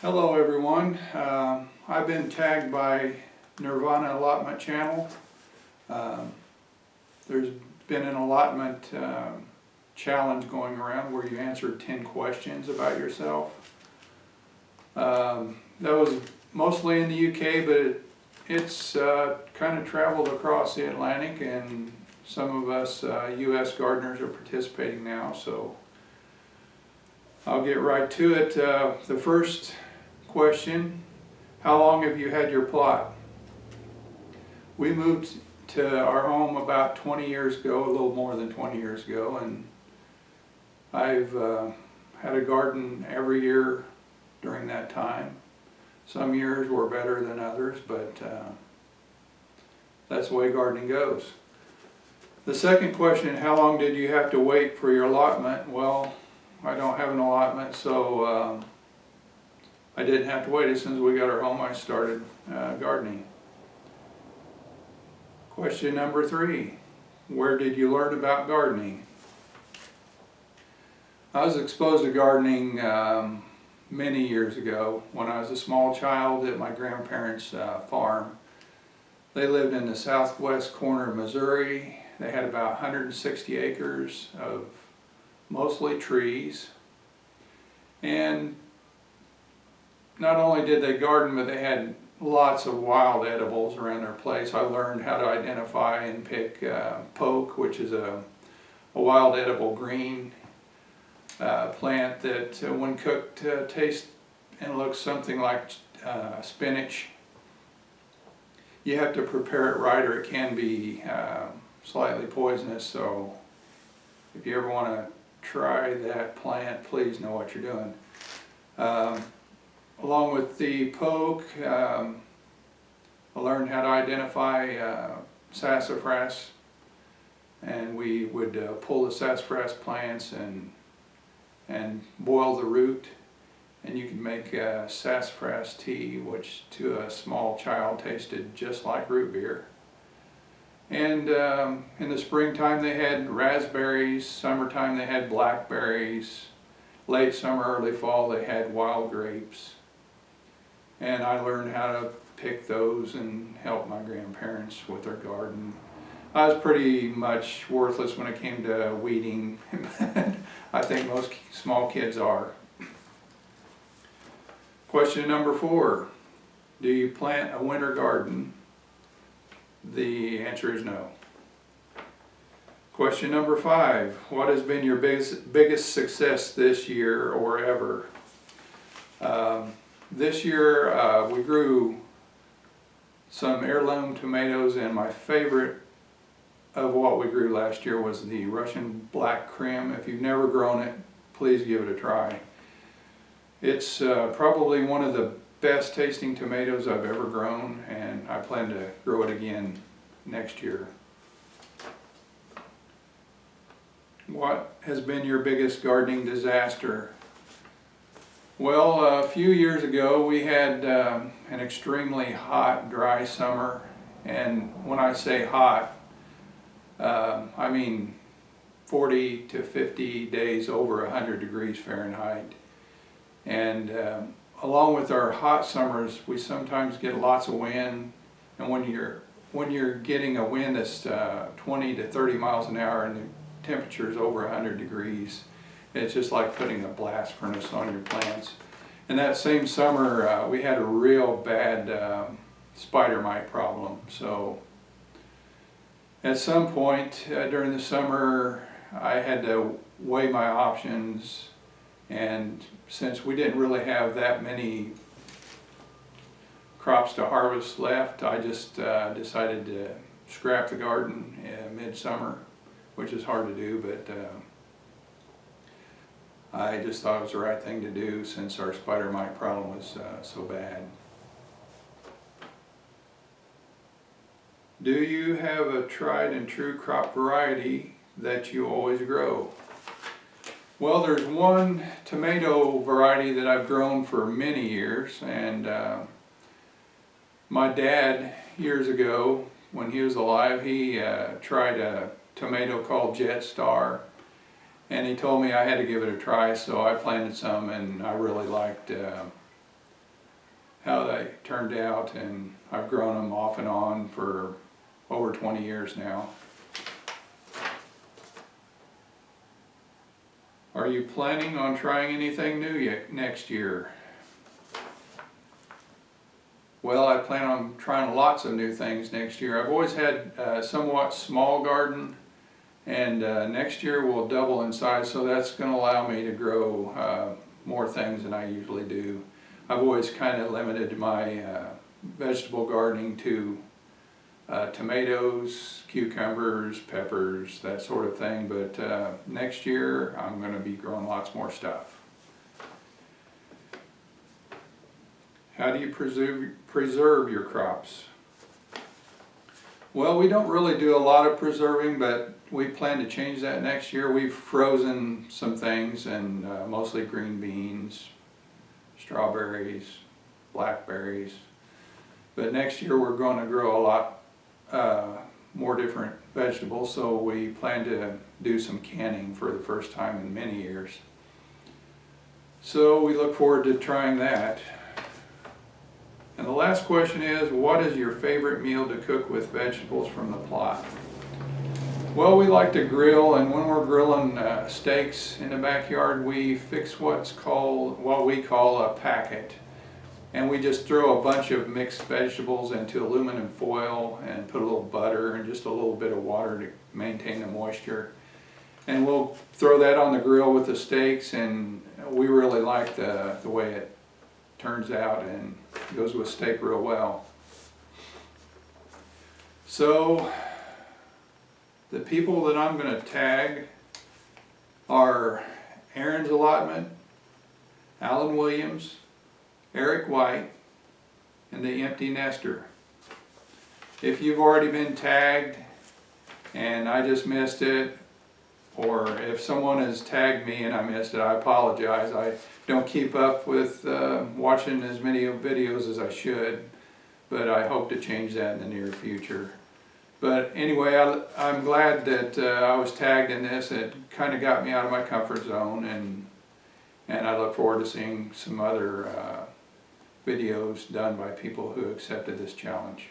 Hello everyone. I've been tagged by Nirvana Allotment channel. There's been an allotment challenge going around where you answer 10 questions about yourself. That was mostly in the UK, but it's kind of traveled across the Atlantic, and some of us US gardeners are participating now, so I'll get right to it. The first question: how long have you had your plot? We moved to our home about 20 years ago, a little more than 20 years ago, and I've had a garden every year during that time. Some years were better than others, but that's the way gardening goes. The second question: how long did you have to wait for your allotment? Well, I don't have an allotment, so I didn't have to wait. As soon as we got our home, I started gardening. Question number 3: where did you learn about gardening? I was exposed to gardening many years ago when I was a small child at my grandparents' farm. They lived in the southwest corner of Missouri. They had about 160 acres of mostly trees, and not only did they garden, but they had lots of wild edibles around their place. I learned how to identify and pick poke, which is a wild edible green plant that when cooked tastes and looks something like spinach. You have to prepare it right, or it can be slightly poisonous, so if you ever want to try that plant, please know what you're doing. Along with the poke, I learned how to identify sassafras, and we would pull the sassafras plants and boil the root, and you can make sassafras tea, which to a small child tasted just like root beer. And in the springtime they had raspberries, summertime they had blackberries, late summer, early fall they had wild grapes. And I learned how to pick those and help my grandparents with their garden. I was pretty much worthless when it came to weeding. I think most small kids are. Question number 4: do you plant a winter garden? The answer is no. Question number 5: what has been your biggest success this year or ever? This year we grew some heirloom tomatoes, and my favorite of what we grew last year was the Russian Black Krim. If you've never grown it, please give it a try. It's probably one of the best tasting tomatoes I've ever grown, and I plan to grow it again next year. What has been your biggest gardening disaster? Well, a few years ago we had an extremely hot, dry summer, and when I say hot, I mean 40 to 50 days over 100 degrees Fahrenheit. And along with our hot summers, we sometimes get lots of wind, and when you're getting a wind that's 20 to 30 miles an hour and the temperature is over 100 degrees, it's just like putting a blast furnace on your plants. And that same summer we had a real bad spider mite problem. So at some point during the summer I had to weigh my options, and since we didn't really have that many crops to harvest left, I just decided to scrap the garden mid-summer, which is hard to do, but I just thought it was the right thing to do since our spider mite problem was so bad. Do you have a tried and true crop variety that you always grow? Well, there's one tomato variety that I've grown for many years, and my dad years ago, when he was alive, he tried a tomato called Jet Star, and he told me I had to give it a try, so I planted some, and I really liked how they turned out, and I've grown them off and on for over 20 years now. Are you planning on trying anything new next year? Well, I plan on trying lots of new things next year. I've always had a somewhat small garden, and next year we'll double in size, so that's going to allow me to grow more things than I usually do. I've always kind of limited my vegetable gardening to tomatoes, cucumbers, peppers, that sort of thing, but next year I'm going to be growing lots more stuff. How do you preserve your crops? Well, we don't really do a lot of preserving, but we plan to change that next year. We've frozen some things, and mostly green beans, strawberries, blackberries. But next year we're going to grow a lot more different vegetables, so we plan to do some canning for the first time in many years. So we look forward to trying that. And the last question is, what is your favorite meal to cook with vegetables from the plot? Well, we like to grill, and when we're grilling steaks in the backyard, we fix what we call a packet. And we just throw a bunch of mixed vegetables into aluminum foil and put a little butter and just a little bit of water to maintain the moisture. And we'll throw that on the grill with the steaks, and we really like the way it turns out and goes with steak real well. So the people that I'm going to tag are Aaron's Allotment, Alan Williams, Eric White, and TheEmptynester. If you've already been tagged and I just missed it, or if someone has tagged me and I missed it, I apologize. I don't keep up with watching as many videos as I should, but I hope to change that in the near future. But anyway, I'm glad that I was tagged in this. It kind of got me out of my comfort zone, and I look forward to seeing some other videos done by people who accepted this challenge.